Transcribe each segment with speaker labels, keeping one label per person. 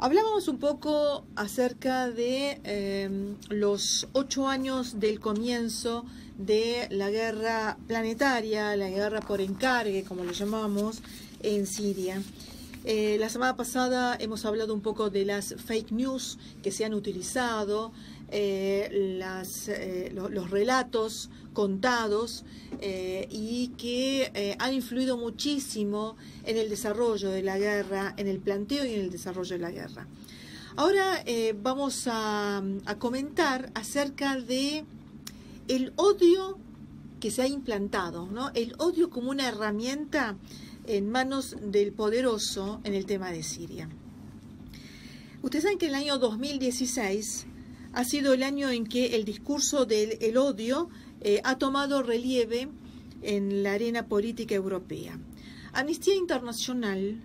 Speaker 1: Hablábamos un poco acerca de los 8 años del comienzo de la guerra planetaria, la guerra por encargue, como lo llamamos, en Siria. La semana pasada hemos hablado un poco de las fake news que se han utilizado, los relatos contados y que han influido muchísimo en el desarrollo de la guerra, en el planteo y en el desarrollo de la guerra. Ahora vamos a comentar acerca de el odio que se ha implantado, ¿no? El odio como una herramienta en manos del poderoso en el tema de Siria. Ustedes saben que el año 2016 ha sido el año en que el discurso del odio ha tomado relieve en la arena política europea. Amnistía Internacional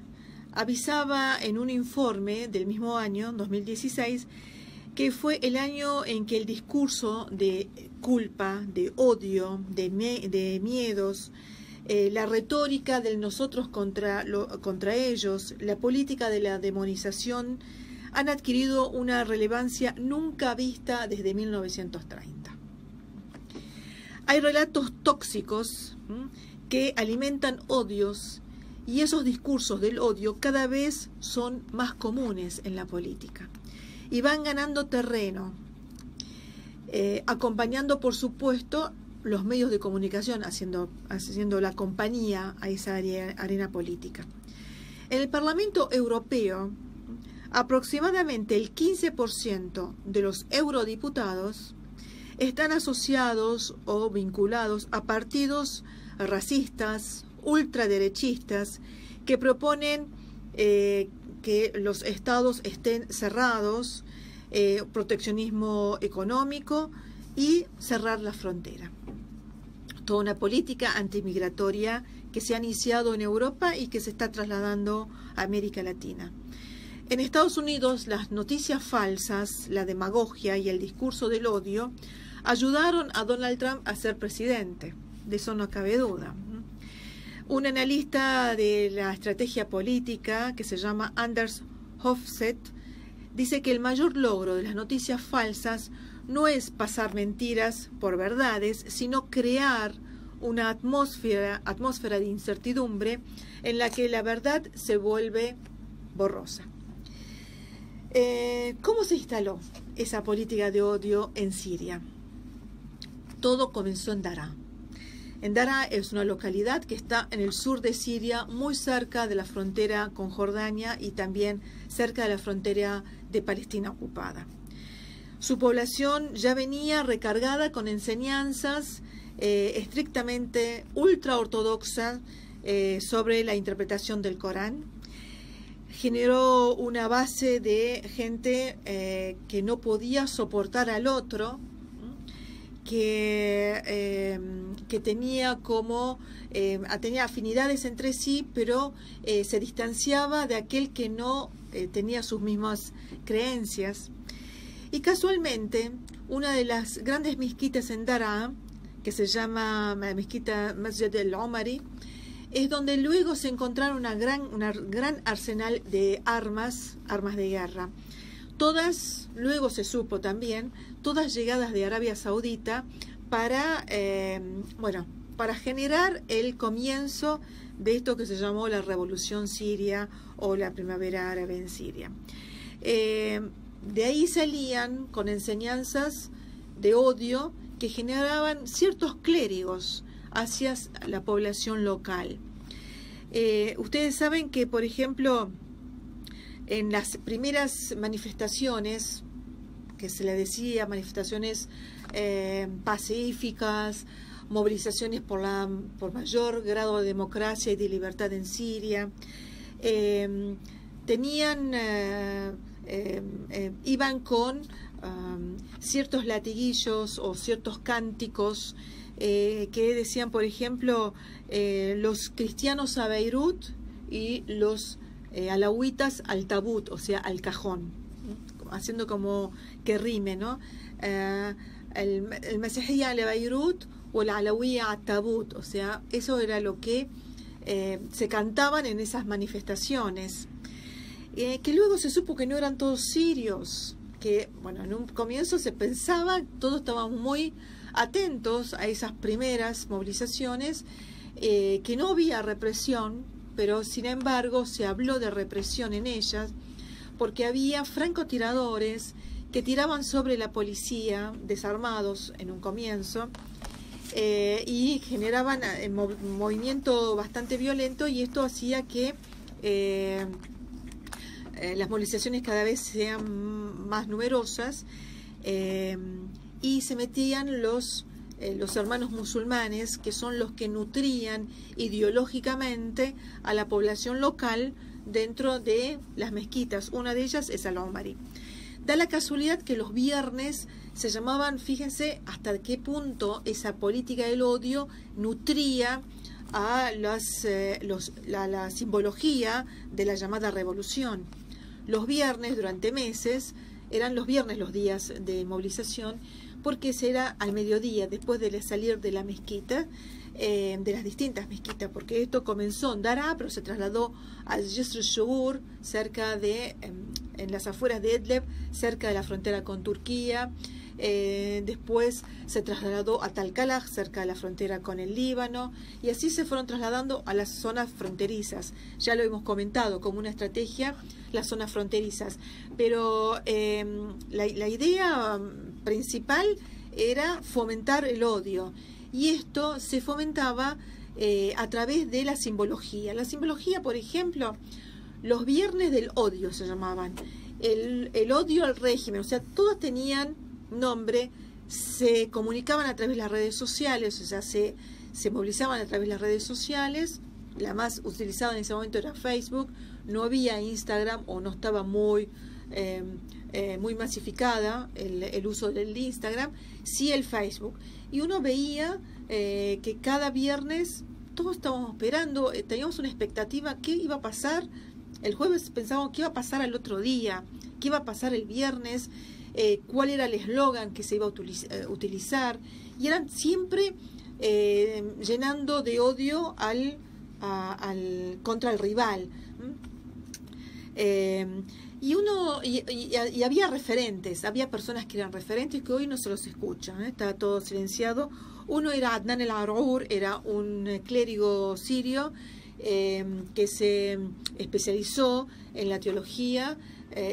Speaker 1: avisaba en un informe del mismo año, 2016, que fue el año en que el discurso de culpa, de odio, de miedos, la retórica del nosotros contra ellos, la política de la demonización han adquirido una relevancia nunca vista desde 1930. Hay relatos tóxicos que alimentan odios y esos discursos del odio cada vez son más comunes en la política y van ganando terreno, acompañando por supuesto los medios de comunicación, haciendo la compañía a esa arena política. En el Parlamento Europeo, aproximadamente el 15% de los eurodiputados están asociados o vinculados a partidos racistas, ultraderechistas, que proponen que los estados estén cerrados, proteccionismo económico y cerrar la frontera. Toda una política antimigratoria que se ha iniciado en Europa y que se está trasladando a América Latina. En Estados Unidos, las noticias falsas, la demagogia y el discurso del odio ayudaron a Donald Trump a ser presidente. De eso no cabe duda. Un analista de la estrategia política que se llama Anders Hofstede dice que el mayor logro de las noticias falsas no es pasar mentiras por verdades, sino crear una atmósfera de incertidumbre en la que la verdad se vuelve borrosa. ¿Cómo se instaló esa política de odio en Siria? Todo comenzó en Daraa. En Daraa es una localidad que está en el sur de Siria, muy cerca de la frontera con Jordania y también cerca de la frontera de Palestina ocupada. Su población ya venía recargada con enseñanzas estrictamente ultraortodoxas sobre la interpretación del Corán. Generó una base de gente que no podía soportar al otro, que tenía tenía afinidades entre sí, pero se distanciaba de aquel que no tenía sus mismas creencias. Y casualmente, una de las grandes mezquitas en Daraa, que se llama Mezquita Masjid al-Omari, es donde luego se encontraron una gran arsenal de armas de guerra. Todas, luego se supo también, todas llegadas de Arabia Saudita para generar el comienzo de esto que se llamó la Revolución Siria o la Primavera Árabe en Siria. De ahí salían con enseñanzas de odio que generaban ciertos clérigos hacia la población local. Ustedes saben que, por ejemplo, en las primeras manifestaciones, que se le decía manifestaciones pacíficas, movilizaciones por mayor grado de democracia y de libertad en Siria, iban con ciertos latiguillos o ciertos cánticos que decían, por ejemplo, los cristianos a Beirut y los alawitas al tabut, o sea, al cajón, haciendo como que rime, ¿no? El Masihiyya a Beirut o la alawiyya al tabut, o sea, eso era lo que se cantaban en esas manifestaciones. que luego se supo que no eran todos sirios, que bueno, en un comienzo se pensaba, todos estaban muy atentos a esas primeras movilizaciones, que no había represión, pero sin embargo se habló de represión en ellas, porque había francotiradores que tiraban sobre la policía, desarmados en un comienzo, y generaban movimiento bastante violento, y esto hacía que las movilizaciones cada vez sean más numerosas, y se metían los hermanos musulmanes, que son los que nutrían ideológicamente a la población local dentro de las mezquitas. Una de ellas es Al-Omari. Da la casualidad que los viernes se llamaban, fíjense hasta qué punto esa política del odio nutría a la simbología de la llamada revolución. Los viernes, durante meses, eran los viernes los días de movilización, porque será al mediodía, después de salir de la mezquita, de las distintas mezquitas, porque esto comenzó en Daraa, pero se trasladó al Jisr al-Shugur, cerca de, en las afueras de Idlib, cerca de la frontera con Turquía. Después se trasladó a Talkalaj, cerca de la frontera con el Líbano, y así se fueron trasladando a las zonas fronterizas. Ya lo hemos comentado como una estrategia, las zonas fronterizas, pero la idea principal era fomentar el odio, y esto se fomentaba a través de la simbología. La simbología, por ejemplo, los viernes del odio se llamaban, el odio al régimen, o sea, todos tenían nombre, se comunicaban a través de las redes sociales, o sea, se movilizaban a través de las redes sociales. La más utilizada en ese momento era Facebook, no había Instagram, o no estaba muy masificada el uso del Instagram, sí el Facebook. Y uno veía que cada viernes todos estábamos esperando, teníamos una expectativa, qué iba a pasar. El jueves pensábamos qué iba a pasar al otro día, qué iba a pasar el viernes, cuál era el eslogan que se iba a utilizar, y eran siempre llenando de odio contra el rival. Y había referentes, había personas que eran referentes que hoy no se los escuchan, está todo silenciado. Uno era Adnan el-Ar'ur, era un clérigo sirio que se especializó en la teología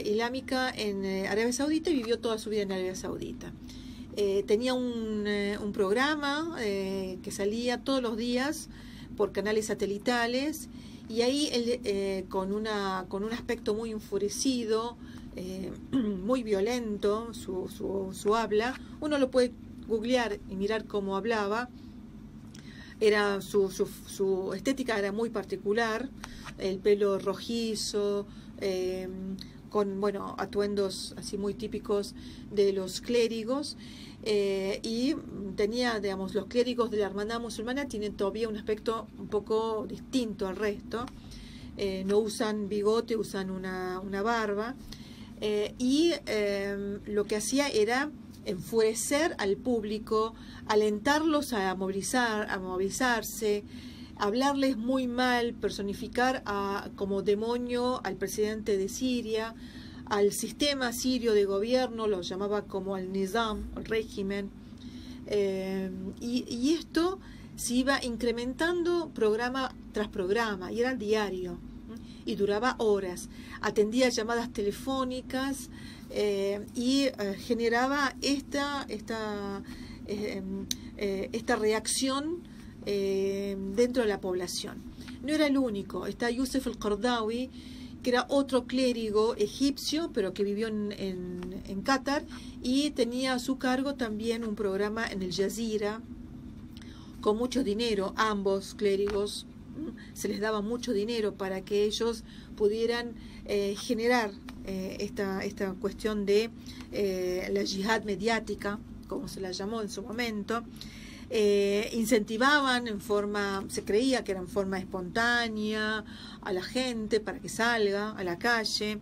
Speaker 1: islámica en Arabia Saudita, y vivió toda su vida en Arabia Saudita. Tenía un programa que salía todos los días por canales satelitales, y ahí él, con un aspecto muy enfurecido, muy violento, su habla, uno lo puede googlear y mirar cómo hablaba. Era su estética era muy particular, el pelo rojizo, con atuendos así muy típicos de los clérigos, y tenía, digamos, los clérigos de la hermandad musulmana tienen todavía un aspecto un poco distinto al resto. No usan bigote, usan una barba, y lo que hacía era enfurecer al público, alentarlos a movilizarse, hablarles muy mal, personificar como demonio al presidente de Siria, al sistema sirio de gobierno, lo llamaba como el Nizam, el régimen, y esto se iba incrementando programa tras programa, y era diario, y duraba horas. Atendía llamadas telefónicas, y generaba esta reacción dentro de la población. No era el único, está Youssef al-Qaradawi, que era otro clérigo egipcio, pero que vivió en Qatar, y tenía a su cargo también un programa en el Jazeera, con mucho dinero. Ambos clérigos se les daba mucho dinero para que ellos pudieran generar esta cuestión de la yihad mediática, como se la llamó en su momento. Incentivaban se creía que era en forma espontánea a la gente para que salga a la calle.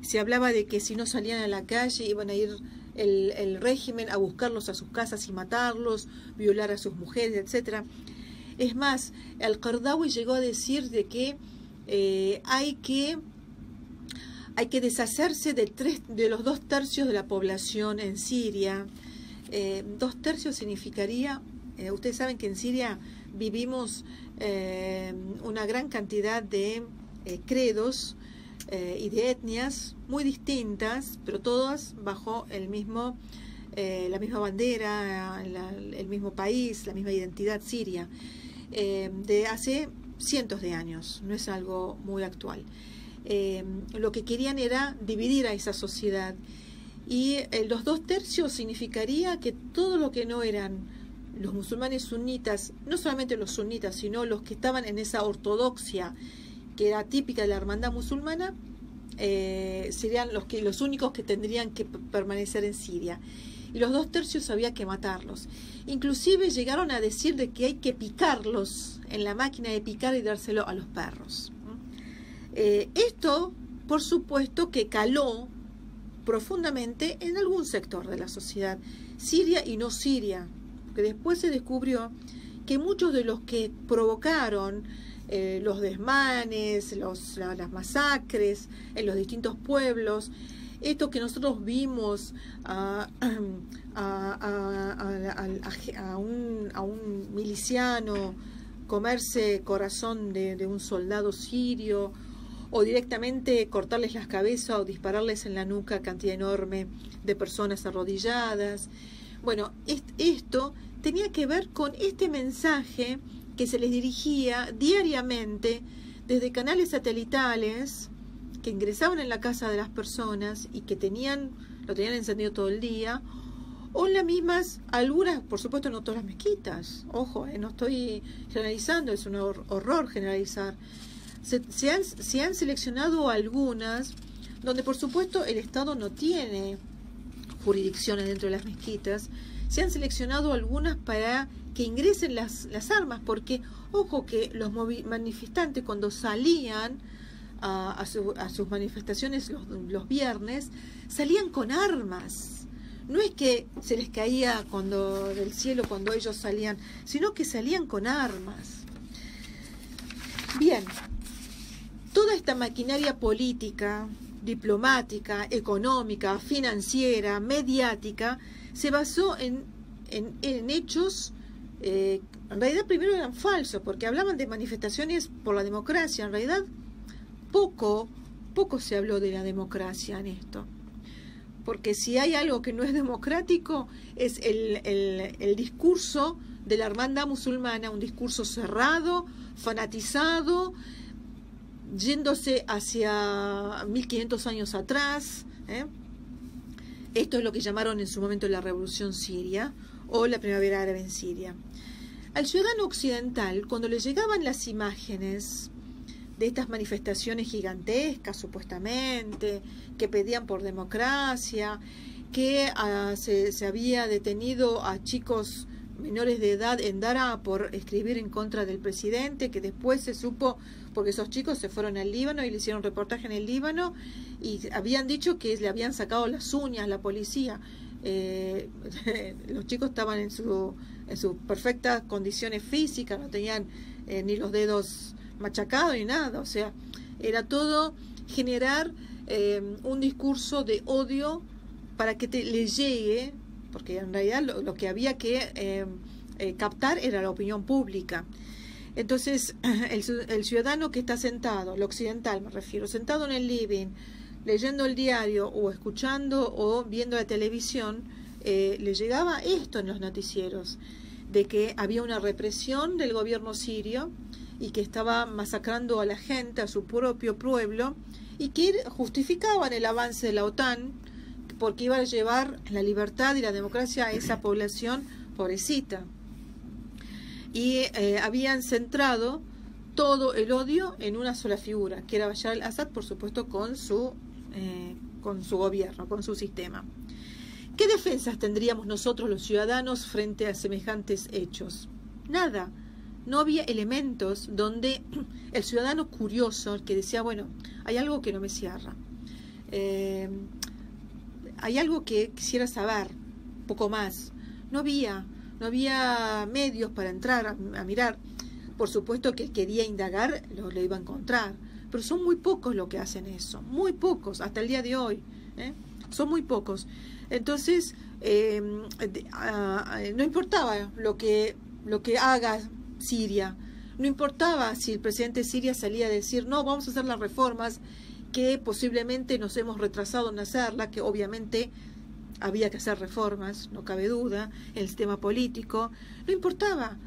Speaker 1: Se hablaba de que si no salían a la calle iban a ir el régimen a buscarlos a sus casas y matarlos, violar a sus mujeres, etcétera. Es más, al-Qaradawi llegó a decir de que hay que hay que deshacerse de los 2/3 de la población en Siria. 2/3 significaría, ustedes saben que en Siria vivimos una gran cantidad de credos y de etnias muy distintas, pero todas bajo la misma bandera, el mismo país, la misma identidad siria, de hace cientos de años, no es algo muy actual. Lo que querían era dividir a esa sociedad, y los 2/3 significaría que todo lo que no eran los musulmanes sunitas, no solamente los sunitas, sino los que estaban en esa ortodoxia que era típica de la hermandad musulmana, serían los únicos que tendrían que permanecer en Siria, y los 2/3 había que matarlos. Inclusive llegaron a decir de que hay que picarlos en la máquina de picar y dárselo a los perros. Esto, por supuesto, que caló profundamente en algún sector de la sociedad siria y no siria, porque después se descubrió que muchos de los que provocaron los desmanes, las masacres en los distintos pueblos, esto que nosotros vimos a un miliciano comerse corazón de un soldado sirio, o directamente cortarles las cabezas o dispararles en la nuca cantidad enorme de personas arrodilladas. Bueno, esto tenía que ver con este mensaje que se les dirigía diariamente desde canales satelitales que ingresaban en la casa de las personas y que lo tenían encendido todo el día, o en las mismas, algunas, por supuesto no todas las mezquitas, ojo, no estoy generalizando, es un horror generalizar. Se han seleccionado algunas donde por supuesto el Estado no tiene jurisdicciones dentro de las mezquitas. Se han seleccionado algunas para que ingresen las armas, porque ojo que los manifestantes cuando salían a sus manifestaciones los viernes, salían con armas. No es que se les caía del cielo cuando ellos salían, sino que salían con armas. Bien, toda esta maquinaria política, diplomática, económica, financiera, mediática, se basó en hechos, en realidad primero eran falsos, porque hablaban de manifestaciones por la democracia. En realidad poco se habló de la democracia en esto, porque si hay algo que no es democrático es el discurso de la hermandad musulmana, un discurso cerrado, fanatizado, yéndose hacia 1500 años atrás. Esto es lo que llamaron en su momento la Revolución Siria o la Primavera Árabe en Siria. Al ciudadano occidental, cuando le llegaban las imágenes de estas manifestaciones gigantescas, supuestamente, que pedían por democracia, que se había detenido a chicos menores de edad en Daraa por escribir en contra del presidente, que después se supo, porque esos chicos se fueron al Líbano y le hicieron reportaje en el Líbano y habían dicho que le habían sacado las uñas la policía. Los chicos estaban en sus perfectas condiciones físicas, no tenían ni los dedos machacados ni nada, o sea, era todo generar un discurso de odio para que le llegue, porque en realidad lo que había que captar era la opinión pública. Entonces el ciudadano que está sentado, el occidental me refiero, sentado en el living, leyendo el diario o escuchando o viendo la televisión, le llegaba esto en los noticieros, de que había una represión del gobierno sirio y que estaba masacrando a la gente, a su propio pueblo, y que justificaban el avance de la OTAN porque iba a llevar la libertad y la democracia a esa población pobrecita. Y habían centrado todo el odio en una sola figura, que era Bashar al-Assad, por supuesto, con su gobierno, con su sistema. ¿Qué defensas tendríamos nosotros los ciudadanos frente a semejantes hechos? Nada. No había elementos donde el ciudadano curioso, el que decía, bueno, hay algo que no me cierra, hay algo que quisiera saber, poco más. No había medios para entrar a mirar. Por supuesto que quería indagar, lo iba a encontrar, pero son muy pocos los que hacen eso, muy pocos, hasta el día de hoy, son muy pocos. Entonces, no importaba lo que haga Siria, no importaba si el presidente de Siria salía a decir, no, vamos a hacer las reformas que posiblemente nos hemos retrasado en hacerlas, que obviamente había que hacer reformas, no cabe duda, en el sistema político. No importaba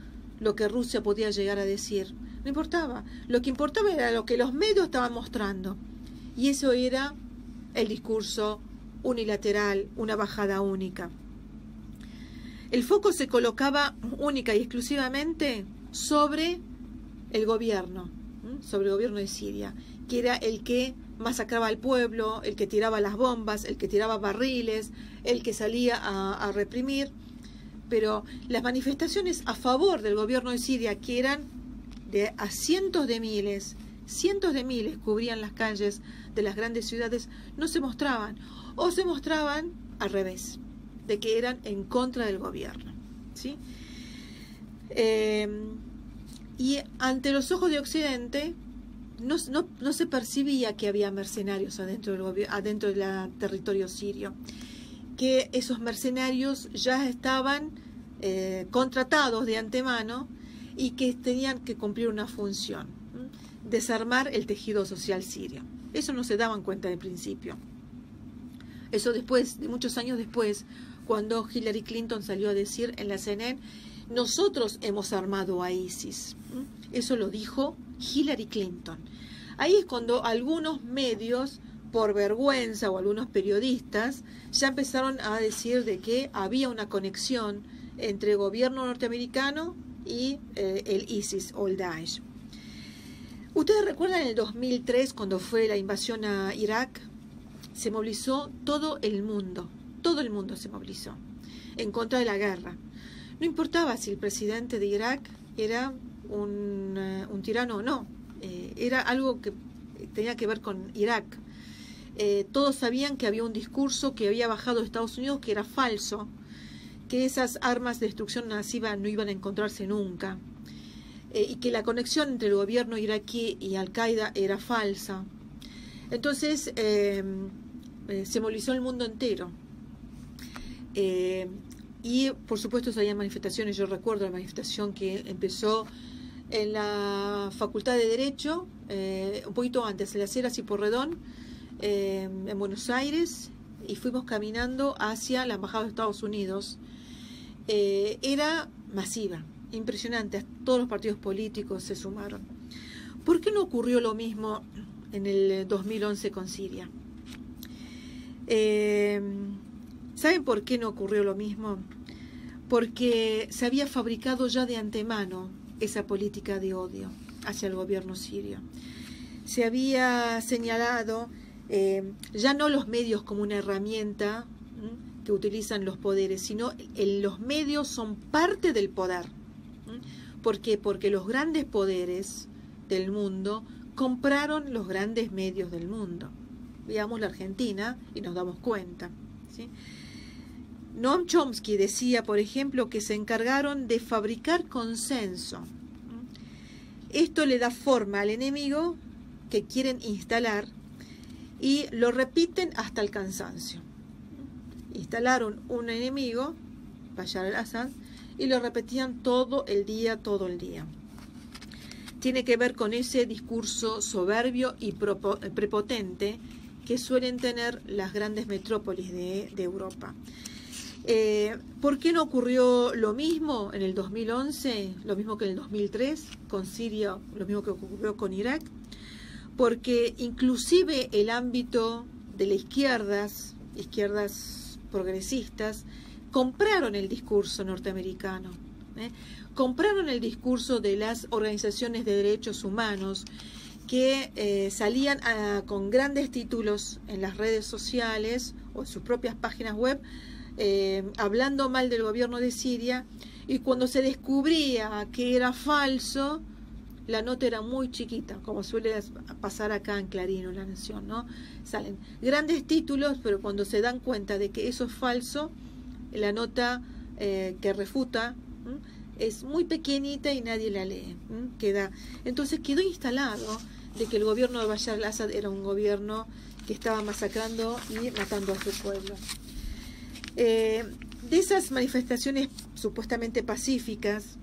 Speaker 1: lo que Rusia podía llegar a decir, no importaba. Lo que importaba era lo que los medios estaban mostrando. Y eso era el discurso unilateral, una bajada única. El foco se colocaba única y exclusivamente sobre el gobierno de Siria, que era el que masacraba al pueblo, el que tiraba las bombas, el que tiraba barriles, el que salía a reprimir. Pero las manifestaciones a favor del gobierno de Siria, que eran a cientos de miles cubrían las calles de las grandes ciudades, no se mostraban, o se mostraban al revés, de que eran en contra del gobierno, ¿sí? Y ante los ojos de Occidente no se percibía que había mercenarios adentro del territorio sirio, que esos mercenarios ya estaban contratados de antemano y que tenían que cumplir una función, desarmar el tejido social sirio. Eso no se daban cuenta de principio. Eso después, de muchos años después, cuando Hillary Clinton salió a decir en la CNN, nosotros hemos armado a ISIS. Eso lo dijo Hillary Clinton. Ahí es cuando algunos medios, por vergüenza, o algunos periodistas, ya empezaron a decir de que había una conexión entre el gobierno norteamericano y el ISIS o el Daesh. ¿Ustedes recuerdan en el 2003, cuando fue la invasión a Irak? Se movilizó todo el mundo se movilizó en contra de la guerra. No importaba si el presidente de Irak era un tirano o no, era algo que tenía que ver con Irak. Todos sabían que había un discurso que había bajado de Estados Unidos que era falso, que esas armas de destrucción masiva no iban a encontrarse nunca, y que la conexión entre el gobierno iraquí y Al-Qaeda era falsa. Entonces se movilizó el mundo entero. Y por supuesto había manifestaciones. Yo recuerdo la manifestación que empezó en la Facultad de Derecho, un poquito antes, en las Heras y Porredón, en Buenos Aires, y fuimos caminando hacia la Embajada de Estados Unidos. Era masiva, impresionante, todos los partidos políticos se sumaron. ¿Por qué no ocurrió lo mismo en el 2011 con Siria? ¿Saben por qué no ocurrió lo mismo? Porque se había fabricado ya de antemano esa política de odio hacia el gobierno sirio. Se había señalado ya no los medios como una herramienta que utilizan los poderes, sino los medios son parte del poder. ¿Por qué? Porque los grandes poderes del mundo compraron los grandes medios del mundo. Veamos la Argentina y nos damos cuenta, ¿sí? Noam Chomsky decía, por ejemplo, que se encargaron de fabricar consenso. Esto le da forma al enemigo que quieren instalar y lo repiten hasta el cansancio. Instalaron un enemigo, Bashar al-Assad, y lo repetían todo el día. Tiene que ver con ese discurso soberbio y prepotente que suelen tener las grandes metrópolis de Europa. ¿Por qué no ocurrió lo mismo en el 2011, lo mismo que en el 2003 con Siria, lo mismo que ocurrió con Irak? Porque inclusive el ámbito de las izquierdas progresistas, compraron el discurso norteamericano, compraron el discurso de las organizaciones de derechos humanos que salían con grandes títulos en las redes sociales o en sus propias páginas web, hablando mal del gobierno de Siria, y cuando se descubría que era falso, la nota era muy chiquita, como suele pasar acá en Clarín o La Nación, ¿no? Salen grandes títulos, pero cuando se dan cuenta de que eso es falso, la nota que refuta es muy pequeñita y nadie la lee. Entonces quedó instalado de que el gobierno de Bashar al-Assad era un gobierno que estaba masacrando y matando a su pueblo. De esas manifestaciones supuestamente pacíficas,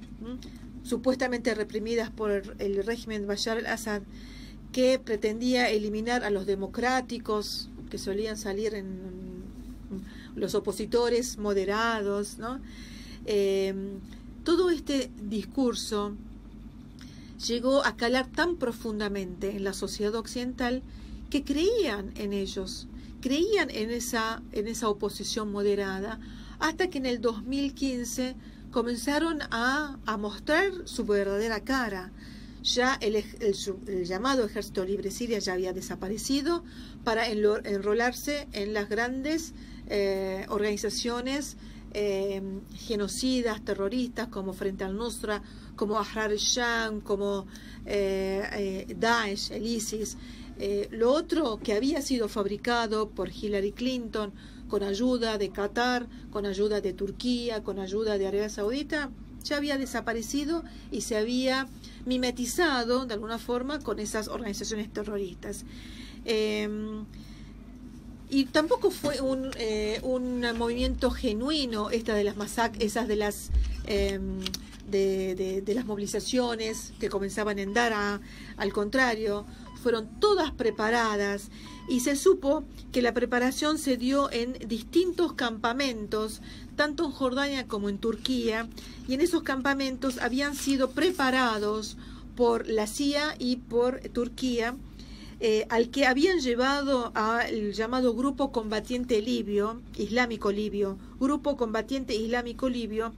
Speaker 1: supuestamente reprimidas por el régimen de Bashar al-Assad, que pretendía eliminar a los democráticos, que solían salir en los opositores moderados, ¿no? Todo este discurso llegó a calar tan profundamente en la sociedad occidental que creían en ellos, creían en esa oposición moderada, hasta que en el 2015 comenzaron a mostrar su verdadera cara. Ya el llamado Ejército Libre Siria ya había desaparecido para enrolarse en las grandes organizaciones genocidas, terroristas, como Frente al-Nusra, como Ahrar al-Sham, como Daesh, el ISIS. Lo otro que había sido fabricado por Hillary Clinton con ayuda de Qatar, con ayuda de Turquía, con ayuda de Arabia Saudita, ya había desaparecido y se había mimetizado de alguna forma con esas organizaciones terroristas. Y tampoco fue un movimiento genuino esas de las movilizaciones que comenzaban en Daraa. Al contrario, fueron todas preparadas, y se supo que la preparación se dio en distintos campamentos, tanto en Jordania como en Turquía, y en esos campamentos habían sido preparados por la CIA y por Turquía, al que habían llevado al llamado Grupo Combatiente Libio, Islámico Libio, Grupo Combatiente Islámico Libio,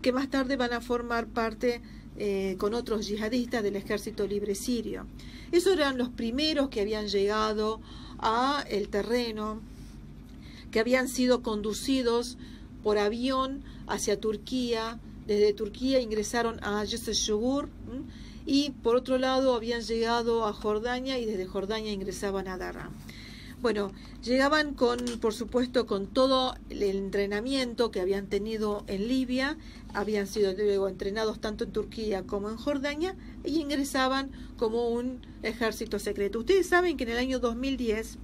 Speaker 1: que más tarde van a formar parte con otros yihadistas del Ejército Libre Sirio. Esos eran los primeros que habían llegado a el terreno, que habían sido conducidos por avión hacia Turquía. Desde Turquía ingresaron a Jisr y por otro lado habían llegado a Jordania, y desde Jordania ingresaban a Daraa. Bueno, llegaban por supuesto, con todo el entrenamiento que habían tenido en Libia, habían sido luego entrenados tanto en Turquía como en Jordania, y ingresaban como un ejército secreto. Ustedes saben que en el año 2010,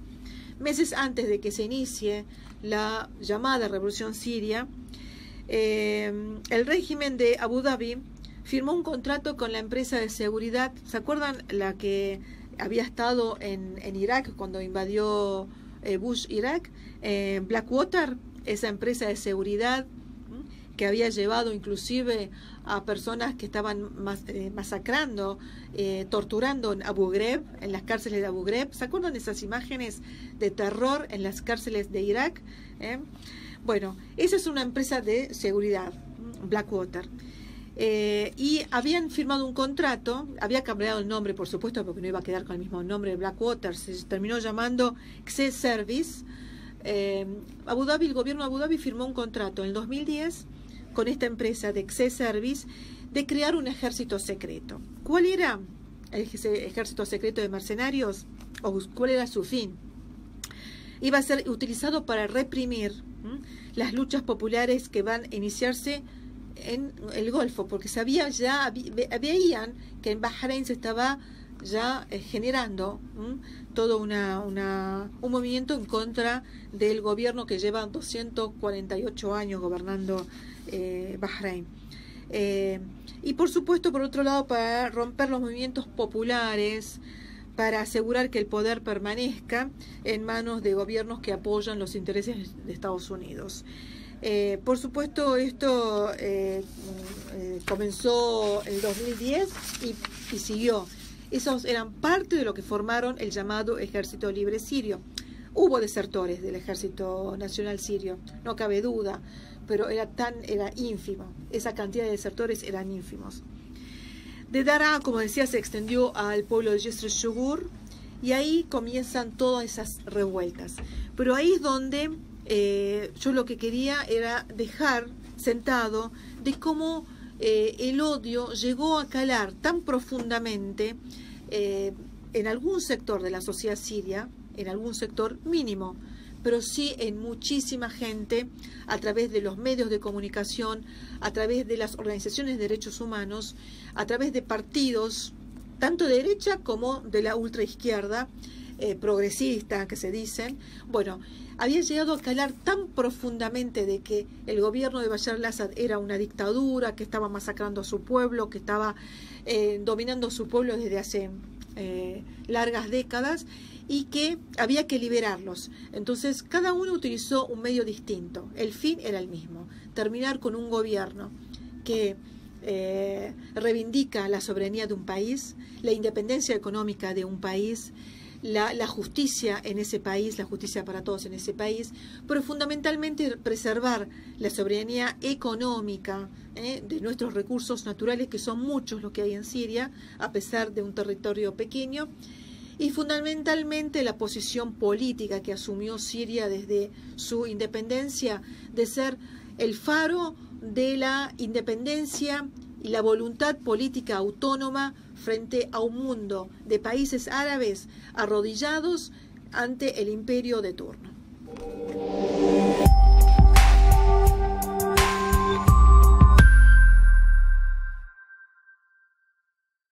Speaker 1: meses antes de que se inicie la llamada Revolución Siria, el régimen de Abu Dhabi firmó un contrato con la empresa de seguridad. ¿Se acuerdan la que había estado en Irak cuando invadió Bush Irak? Blackwater, esa empresa de seguridad que había llevado inclusive a personas que estaban masacrando, torturando en Abu Ghraib, en las cárceles de Abu Ghraib. ¿Se acuerdan de esas imágenes de terror en las cárceles de Irak? Bueno, esa es una empresa de seguridad, Blackwater. Y habían firmado un contrato, había cambiado el nombre, por supuesto, porque no iba a quedar con el mismo nombre de Blackwater, se terminó llamando XE Service. Abu Dhabi, el gobierno de Abu Dhabi firmó un contrato en el 2010 con esta empresa de XE Service de crear un ejército secreto. ¿Cuál era ese ejército secreto de mercenarios? ¿O cuál era su fin? Iba a ser utilizado para reprimir las luchas populares que van a iniciarse en el Golfo, porque veían que en Bahrein se estaba ya generando todo un movimiento en contra del gobierno que lleva 248 años gobernando Bahrein. Y por supuesto, por otro lado, para romper los movimientos populares, para asegurar que el poder permanezca en manos de gobiernos que apoyan los intereses de Estados Unidos. Por supuesto, esto comenzó en el 2010 y siguió. Esos eran parte de lo que formaron el llamado Ejército Libre Sirio. Hubo desertores del Ejército Nacional Sirio, no cabe duda, pero era ínfimo. Esa cantidad de desertores eran ínfimos. De Daraa, como decía, se extendió al pueblo de Jisr al-Shugur, y ahí comienzan todas esas revueltas. Pero ahí es donde yo lo que quería era dejar sentado de cómo el odio llegó a calar tan profundamente en algún sector de la sociedad siria, en algún sector mínimo, pero sí en muchísima gente, a través de los medios de comunicación, a través de las organizaciones de derechos humanos, a través de partidos tanto de derecha como de la ultraizquierda, progresista que se dicen. Bueno, había llegado a calar tan profundamente de que el gobierno de Bashar al-Assad era una dictadura, que estaba masacrando a su pueblo, que estaba dominando a su pueblo desde hace largas décadas, y que había que liberarlos. Entonces cada uno utilizó un medio distinto. El fin era el mismo: terminar con un gobierno que reivindica la soberanía de un país, la independencia económica de un país, la justicia en ese país, la justicia para todos en ese país, pero fundamentalmente preservar la soberanía económica de nuestros recursos naturales, que son muchos los que hay en Siria, a pesar de un territorio pequeño, y fundamentalmente la posición política que asumió Siria desde su independencia, de ser el faro de la independencia y la voluntad política autónoma frente a un mundo de países árabes arrodillados ante el imperio de turno.